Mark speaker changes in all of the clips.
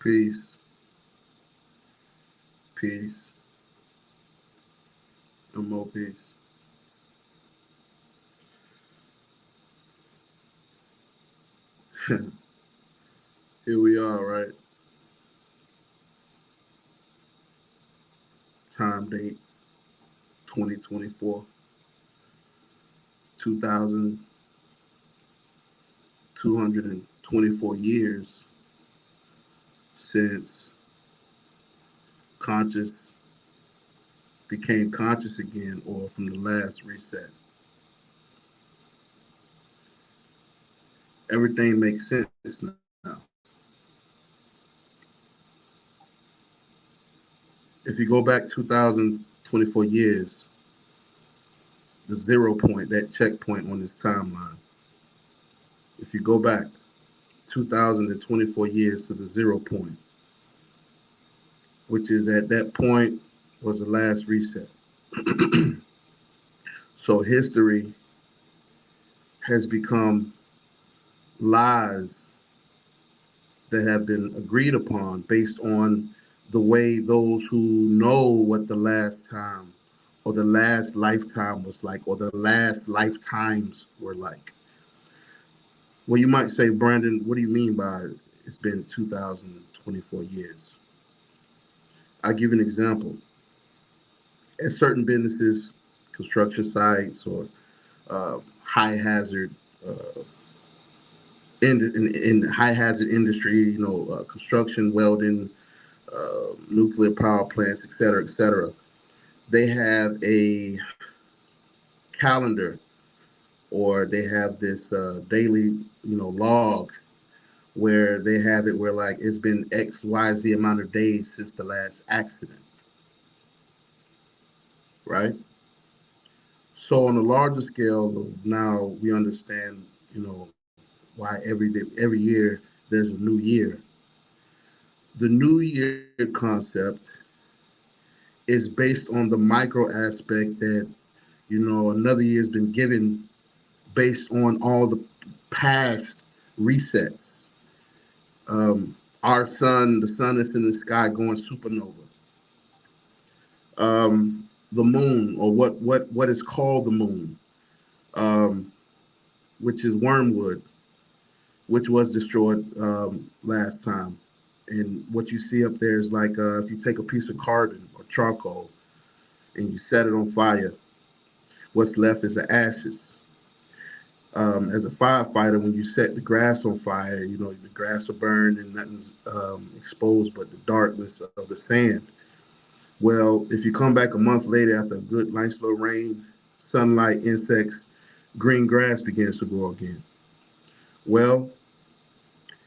Speaker 1: Peace. Peace. And more peace. Here we are, right? Time date 2024, 2,224 years since conscious became conscious again, or from the last reset. Everything makes sense now. If you go back 2,024 years, the 0 point, that checkpoint on this timeline, if you go back 2,024 years to the 0 point, which is at that point was the last reset. So history has become lies that have been agreed upon based on the way those who know what the last time or the last lifetime was like, or the last lifetimes were like. Well, you might say, Brandon, what do you mean by it's been 2,024 years? I'll give you an example. At certain businesses, construction sites, or high hazard in high hazard industry, construction, welding, nuclear power plants, et cetera, they have a calendar, or they have this daily, log, where they have it where, like, it's been XYZ amount of days since the last accident, right? So on a larger scale, now we understand, why every year there's a new year. The new year concept is based on the micro aspect that, another year's been given based on all the past resets. Our sun, the sun is in the sky going supernova. The moon, or what is called the moon, um, which is wormwood, which was destroyed last time. And what you see up there is like, if you take a piece of carbon or charcoal and you set it on fire, what's left is the ashes. As a firefighter, when you set the grass on fire, the grass will burn and nothing's exposed but the darkness of the sand. Well, if you come back a month later after a good, nice little rain, sunlight, insects, green grass begins to grow again. Well,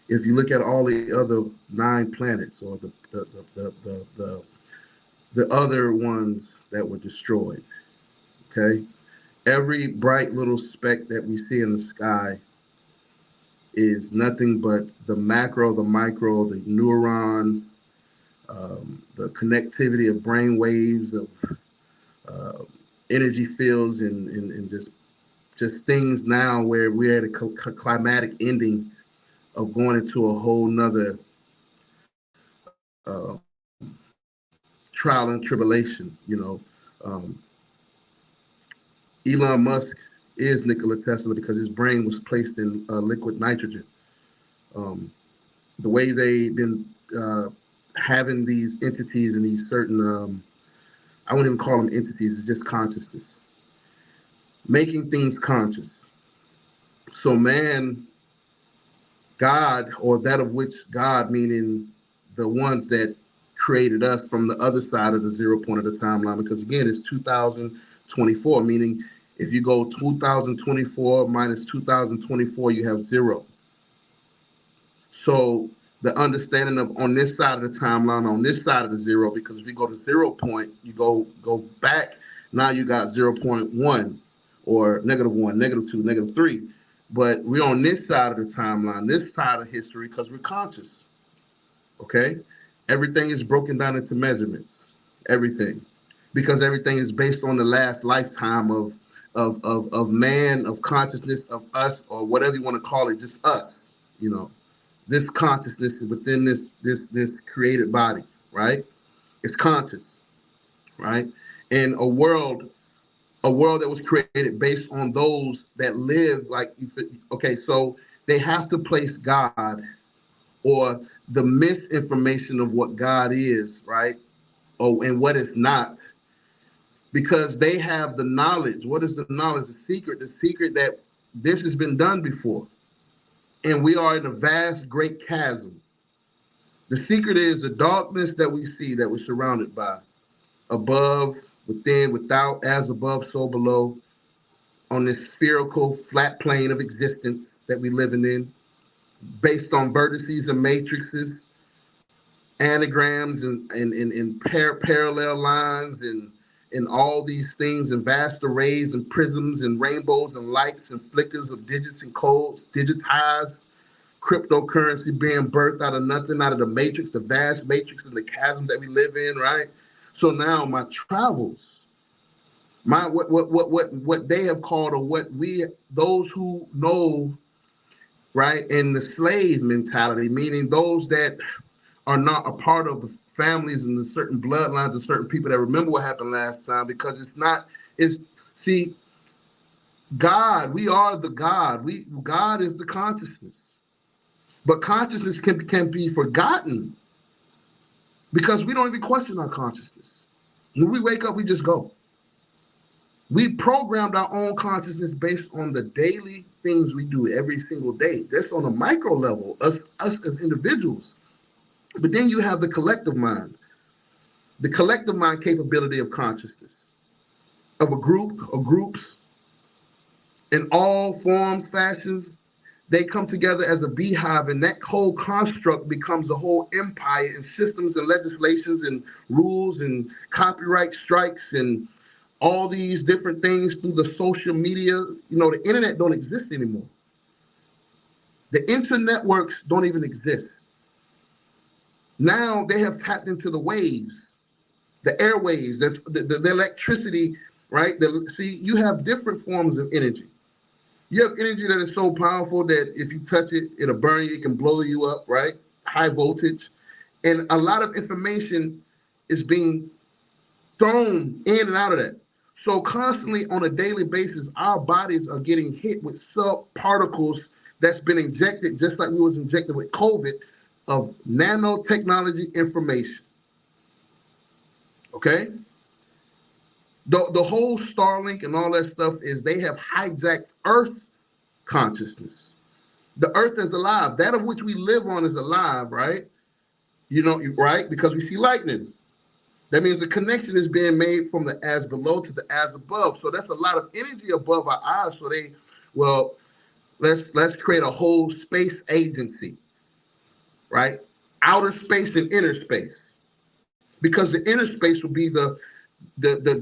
Speaker 1: if you look at all the other 9 planets, or the other ones that were destroyed, okay, every bright little speck that we see in the sky is nothing but the macro, the micro, the neuron, the connectivity of brain waves, of uh, energy fields, and just things now where we're at a climatic ending of going into a whole nother uh, trial and tribulation. Um, Elon Musk is Nikola Tesla because his brain was placed in liquid nitrogen. Um, the way they've been having these entities and these certain, I wouldn't even call them entities, it's just consciousness, making things conscious. So man, God, or that of which God, meaning the ones that created us from the other side of the 0 point of the timeline, because again, it's 2024, meaning if you go 2024 minus 2024, you have zero. So the understanding of on this side of the timeline, on this side of the zero, because if you go to 0 point, you go back, now you got 0.1, or -1, -2, -3. But we're on this side of the timeline, this side of history, because we're conscious. Okay? Everything is broken down into measurements. Everything. Because everything is based on the last lifetime of man, of consciousness, of us, or whatever you want to call it, just us, you know. this consciousness within this created body, right? It's conscious, right? And a world that was created based on those that live like, okay, so they have to place God or the misinformation of what God is, right? Oh, and what is not, because they have the knowledge. What is the knowledge? The secret that this has been done before. And we are in a vast, great chasm. The secret is the darkness that we see, that we're surrounded by, above, within, without, as above, so below, on this spherical, flat plane of existence that we're living in, based on vertices and matrices, anagrams and parallel lines and all these things, and vast arrays and prisms and rainbows and lights and flickers of digits and codes, digitized cryptocurrency being birthed out of nothing, out of the matrix, the vast matrix and the chasm that we live in, right? So now my travels, my what they have called, or what we, those who know, right, in the slave mentality, meaning those that are not a part of the families and the certain bloodlines of certain people that remember what happened last time, because it's not, it's, see, God, we are the God. God is the consciousness. But consciousness can be forgotten because we don't even question our consciousness. When we wake up, we just go. We programmed our own consciousness based on the daily things we do every single day. That's on a micro level, us as individuals. But then you have the collective mind capability of consciousness, of a group, or groups in all forms, fashions. They come together as a beehive, and that whole construct becomes a whole empire, and systems and legislations and rules and copyright strikes and all these different things through the social media. You know, the internet don't exist anymore. The internetworks don't even exist. Now they have tapped into the waves, the airwaves, that's the electricity, right? See, you have different forms of energy. You have energy that is so powerful that if you touch it, it'll burn you, it can blow you up, right? High voltage. And a lot of information is being thrown in and out of that. So constantly on a daily basis, our bodies are getting hit with sub-particles that's been injected, just like we was injected with COVID, of nanotechnology information, okay? The whole Starlink and all that stuff is they have hijacked Earth consciousness. The earth is alive. That of which we live on is alive, right? You know, right? Because we see lightning. That means a connection is being made from the as below to the as above. So that's a lot of energy above our eyes. So they, well, let's create a whole space agency, right? Outer space and inner space. Because the inner space will be the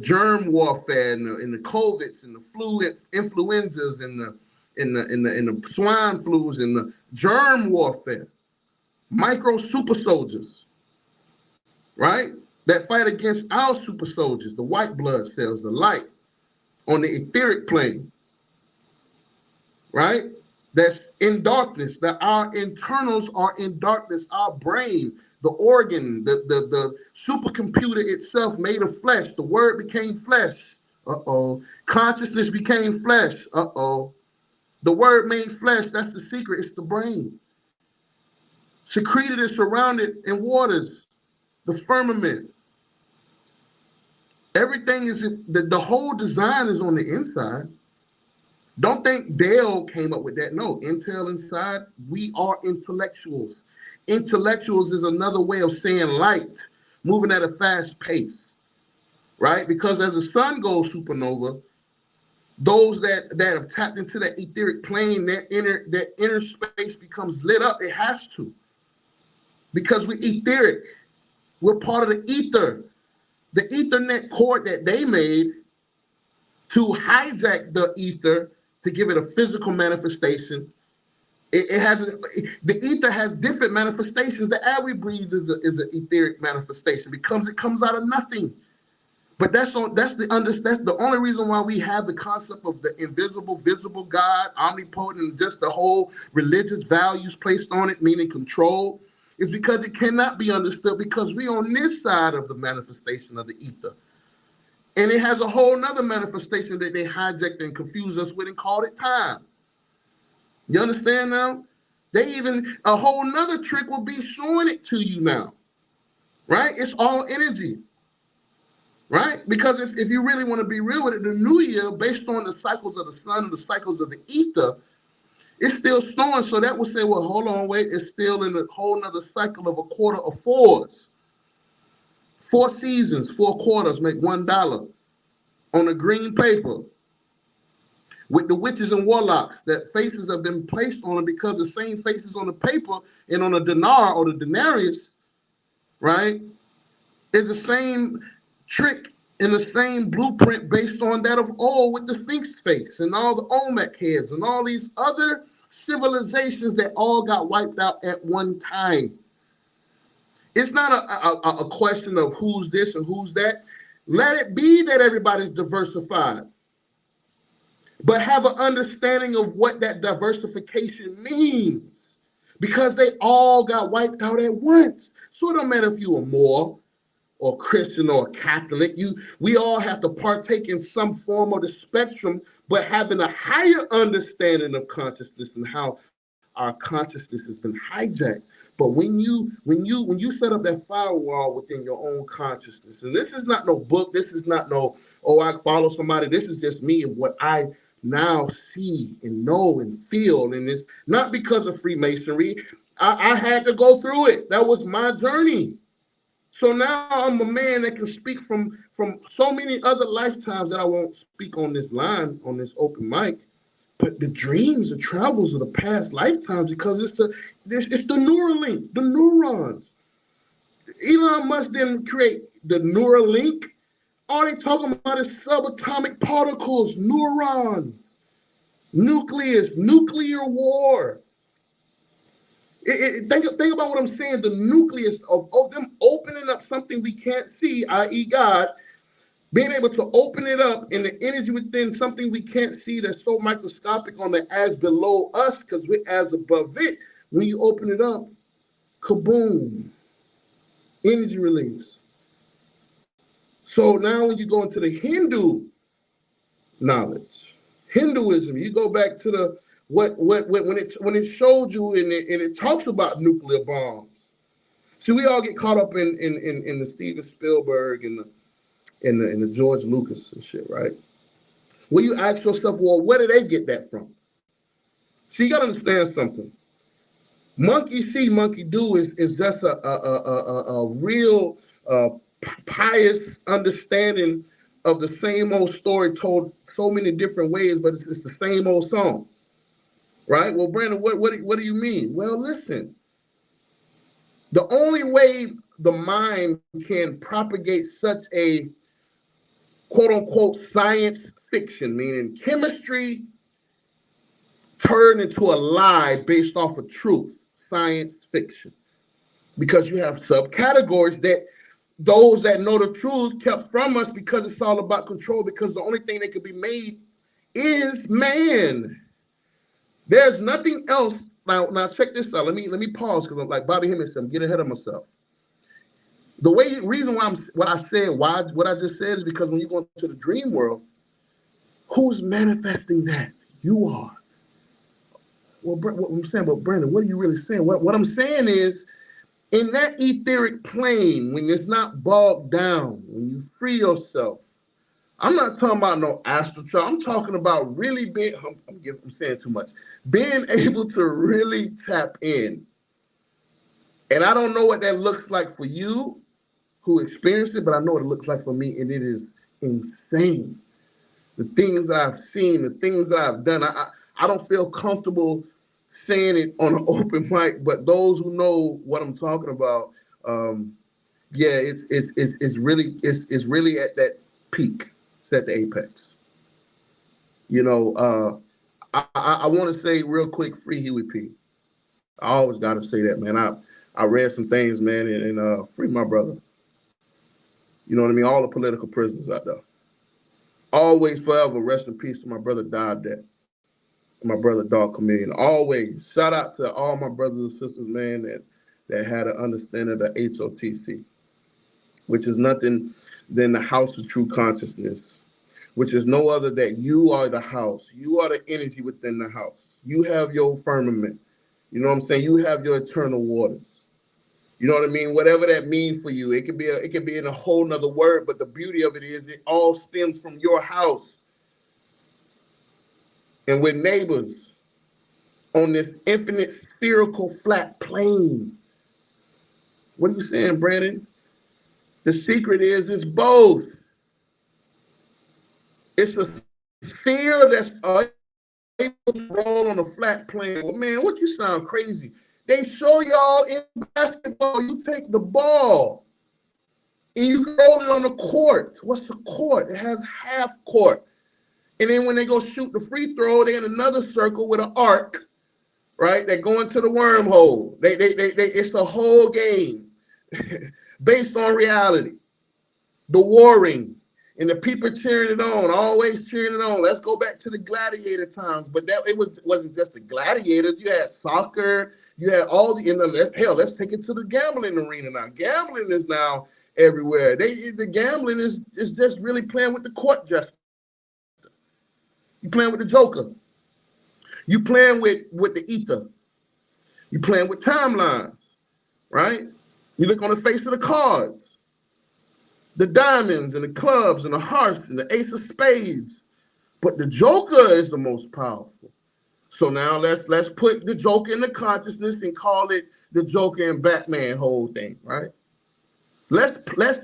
Speaker 1: germ warfare and the COVIDs and the influenzas and the swine flus and the germ warfare, micro super soldiers, right? That fight against our super soldiers, the white blood cells, the light on the etheric plane, right? That's in darkness, that our internals are in darkness, our brain, the organ, the supercomputer itself made of flesh. The word became flesh. Uh-oh. Consciousness became flesh. Uh-oh. The word made flesh, that's the secret. It's the brain. Secreted and surrounded in waters, the firmament. Everything is, the whole design is on the inside. Don't think Dell came up with that. No, Intel inside, we are intellectuals. Intellectuals is another way of saying light, moving at a fast pace, right? Because as the sun goes supernova, those that have tapped into that etheric plane, that inner space becomes lit up. It has to, because we're etheric. We're part of the ether. The Ethernet cord that they made to hijack the ether to give it a physical manifestation. It has, the ether has different manifestations. The air we breathe is an etheric manifestation because it comes out of nothing. But that's the only reason why we have the concept of the invisible, visible God, omnipotent, and just the whole religious values placed on it, meaning control, is because it cannot be understood because we're on this side of the manifestation of the ether. And it has a whole nother manifestation that they hijacked and confused us with and called it time. You understand now? They even, a whole nother trick will be showing it to you now, right? It's all energy. Right? Because if you really want to be real with it, the new year, based on the cycles of the sun and the cycles of the ether, it's still snowing. So that would say, well, hold on, wait, it's still in a whole nother cycle of a quarter of fours. 4 seasons, 4 quarters make $1 on a green paper. With the witches and warlocks, that faces have been placed on it because the same faces on the paper and on a dinar or the denarius, right, is the same trick in the same blueprint based on that of old with the Sphinx face and all the Olmec heads and all these other civilizations that all got wiped out at one time. It's not a question of who's this and who's that. Let it be that everybody's diversified, but have an understanding of what that diversification means because they all got wiped out at once. So it don't matter if you are Moor or Christian or Catholic, we all have to partake in some form of the spectrum, but having a higher understanding of consciousness and how our consciousness has been hijacked. But when you set up that firewall within your own consciousness, and this is not no book, this is not no, oh, I follow somebody, this is just me and what I now see and know and feel. And it's not because of Freemasonry. I had to go through it. That was my journey. So now I'm a man that can speak from so many other lifetimes that I won't speak on this line, on this open mic. But the dreams, the travels of the past lifetimes, because it's the Neuralink, the neurons. Elon Musk didn't create the Neuralink. All they talking about is subatomic particles, neurons, nucleus, nuclear war. Think about what I'm saying. The nucleus of them opening up something we can't see, i.e. God, being able to open it up and the energy within something we can't see that's so microscopic on the as below us because we're as above it. When you open it up, kaboom, energy release. So now when you go into the Hindu knowledge, Hinduism, you go back to the when it showed you and it talks about nuclear bombs. See, we all get caught up in the Steven Spielberg and the George Lucas and shit, right? Well, you ask yourself, well, where did they get that from? So you got to understand something. Monkey see, monkey do is just a real pious understanding of the same old story told so many different ways, but it's the same old song. Right? Well, Brandon, what do you mean? Well, listen, the only way the mind can propagate such a quote unquote science fiction, meaning chemistry turned into a lie based off of truth, science fiction, because you have subcategories that those that know the truth kept from us because it's all about control, because the only thing that could be made is man. There's nothing else. Now check this out. Let me pause because I'm like Bobby Hemmings said, I'm getting ahead of myself. Reason why what I just said is because when you go into the dream world, who's manifesting that? You are. Well, what I'm saying, but Brandon, what are you really saying? What I'm saying is, in that etheric plane, when it's not bogged down, when you free yourself, I'm not talking about no astral travel. I'm talking about really being, I'm saying too much, being able to really tap in. And I don't know what that looks like for you who experienced it, but I know what it looks like for me, and it is insane. The things that I've seen, the things that I've done, I don't feel comfortable saying it on an open mic, but those who know what I'm talking about, yeah, it's really at that peak. It's at the apex. You know, I want to say real quick, free HUEYP. I always got to say that, man. I read some things, man, and free my brother. You know what I mean? All the political prisoners out there. Always, forever, rest in peace to my brother died that. My brother Dog Chameleon. Always. Shout out to all my brothers and sisters, man, that had an understanding of the H.O.T.C, which is nothing than the house of true consciousness, which is no other that you are the house. You are the energy within the house. You have your firmament. You know what I'm saying? You have your eternal waters. You know what I mean? Whatever that means for you, it could be in a whole nother word, but the beauty of it is it all stems from your house. And we're neighbors on this infinite spherical flat plane. What are you saying, Brandon? The secret is it's both. It's a sphere that's able to roll on a flat plane. Well, man, what you sound crazy. They show y'all in basketball, you take the ball and you roll it on the court. What's the court? It has half court. And then when they go shoot the free throw, they're in another circle with an arc, right? They go into the wormhole. It's the whole game based on reality. The warring and the people cheering it on, always cheering it on. Let's go back to the gladiator times, but wasn't just the gladiators. You had soccer, you had all the hell. Let's take it to the gambling arena now. Gambling is now everywhere. The gambling is just really playing with the court justice. You playing with the Joker. You playing with the ether. You playing with timelines, right? You look on the face of the cards. The diamonds and the clubs and the hearts and the ace of spades. But the Joker is the most powerful. So now let's put the Joker in the consciousness and call it the Joker and Batman whole thing, right? Let's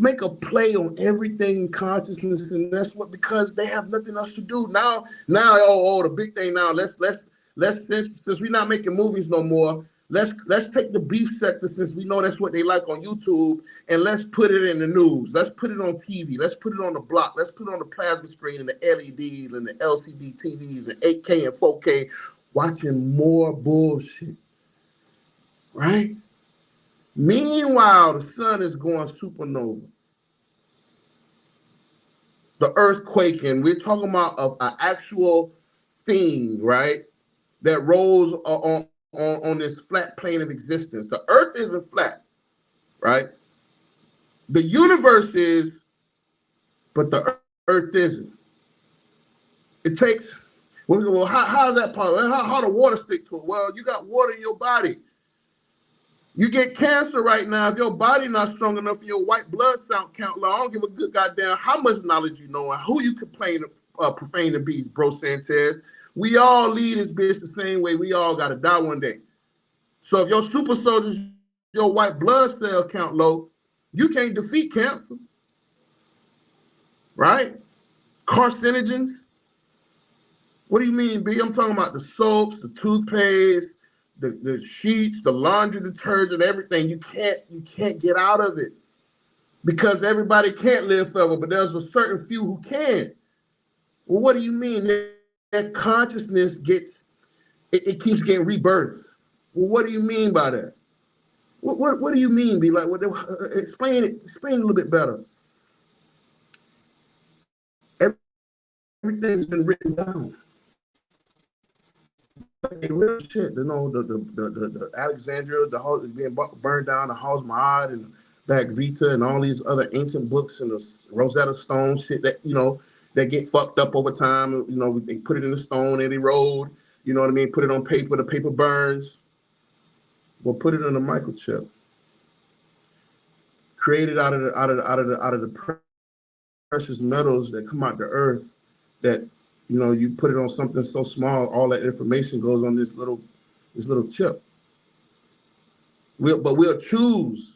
Speaker 1: make a play on everything in consciousness, and that's what, because they have nothing else to do. Now the big thing now, since we're not making movies no more, let's take the beef sector, since we know that's what they like on YouTube, and let's put it in the news. Let's put it on TV. Let's put it on the block. Let's put it on the plasma screen and the LEDs and the LCD TVs and 8K and 4K, watching more bullshit, right? Meanwhile, the sun is going supernova. The earthquake, and we're talking about an actual thing, right? That rolls on this flat plane of existence. The earth isn't flat, right? The universe is, but the earth isn't. It takes, well, how is that part? How the water stick to it? Well, you got water in your body. You get cancer right now if your body not strong enough and your white blood cell count low. I don't give a good goddamn how much knowledge you know and who you profane to be, bro Sanchez. We all lead this bitch the same way. We all got to die one day. So if your super soldiers, your white blood cell count low, you can't defeat cancer, right? Carcinogens. What do you mean, B? I'm talking about the soaps, the toothpaste, the sheets, the laundry detergent, everything. You can't get out of it, because everybody can't live forever, but there's a certain few who can. Well, what do you mean? That consciousness it keeps getting rebirthed. Well, what do you mean by that? What do you mean, B? Like, explain a little bit better. Everything's been written down. Real shit, you know, the Alexandria, the whole being burned down, the Halls Ma'ad and Bhagavad Gita and all these other ancient books and the Rosetta Stone shit that, you know, that get fucked up over time. You know, they put it in the stone, it erode. You know what I mean? Put it on paper, the paper burns. Well, put it in a microchip. Created out of the precious metals that come out the earth. That, you know, you put it on something so small, all that information goes on this little chip. We'll choose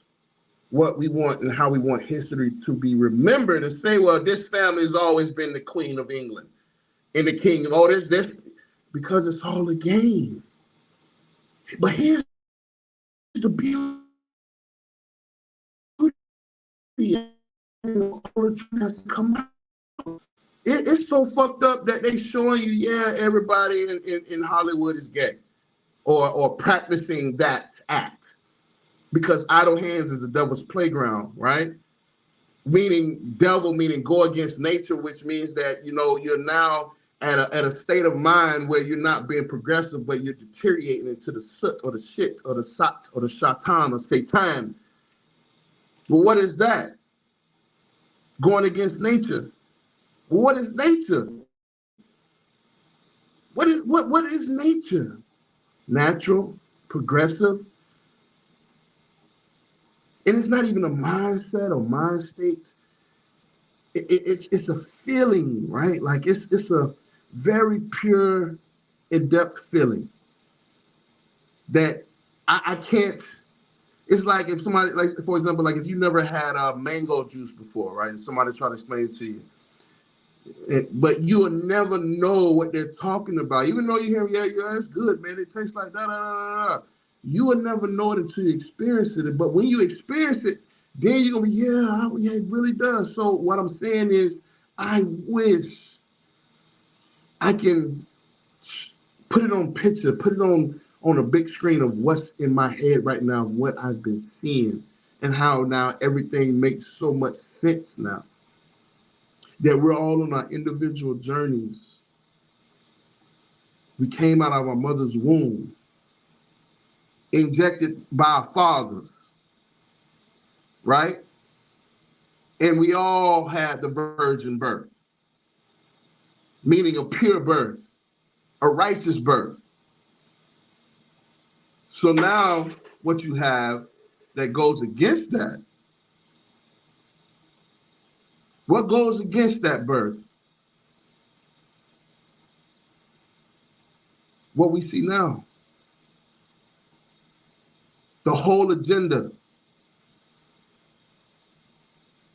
Speaker 1: what we want and how we want history to be remembered, and say, well, this family has always been the Queen of England and the King. Oh, this, because it's all a game. But here's the beauty. All the truth has to come out. It's so fucked up that they showing you, yeah, everybody in Hollywood is gay or practicing that act, because idle hands is the devil's playground, right? meaning devil, meaning go against nature, which means that, you know, you're now at a state of mind where you're not being progressive, but you're deteriorating into the soot or the shit or the sat or the shaitan or satan. Well, what is that? Going against nature. Well, what is nature? What is nature? Natural, progressive, and it's not even a mindset or mind state. It's a feeling, right? Like it's a very pure, in-depth feeling that I can't. It's like if somebody, like for example, like if you never had mango juice before, right? And somebody try to explain it to you, but you will never know what they're talking about. Even though you hear, yeah, it's good, man. It tastes like da da da da. You will never know it until you experience it. But when you experience it, then you're gonna be, yeah, it really does. So what I'm saying is, I wish I can put it on picture, put it on a big screen of what's in my head right now, what I've been seeing, and how now everything makes so much sense now. That we're all on our individual journeys. We came out of our mother's womb, injected by our fathers, right? And we all had the virgin birth, meaning a pure birth, a righteous birth. So now what you have that goes against that, what goes against that birth? What we see now. The whole agenda,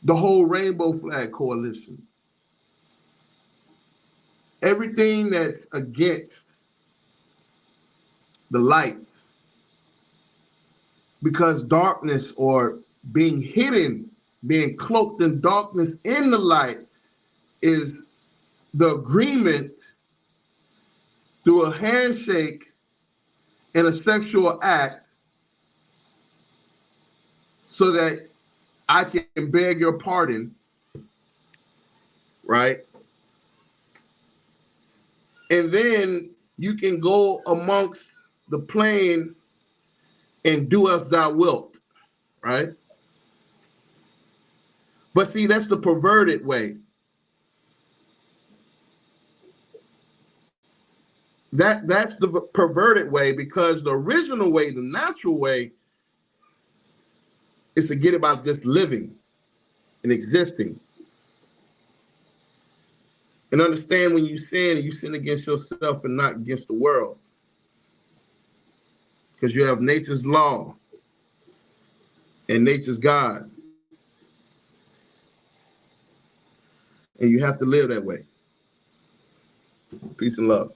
Speaker 1: the whole Rainbow Flag Coalition, everything that's against the light, because darkness or being hidden, being cloaked in darkness in the light is the agreement through a handshake and a sexual act so that I can beg your pardon, right? And then you can go amongst the plain and do as thou wilt, right? But see, that's the perverted way. That's the perverted way, because the original way, the natural way, is to get about just living and existing. And understand when you sin against yourself and not against the world. Because you have nature's law and nature's God. And you have to live that way. Peace and love.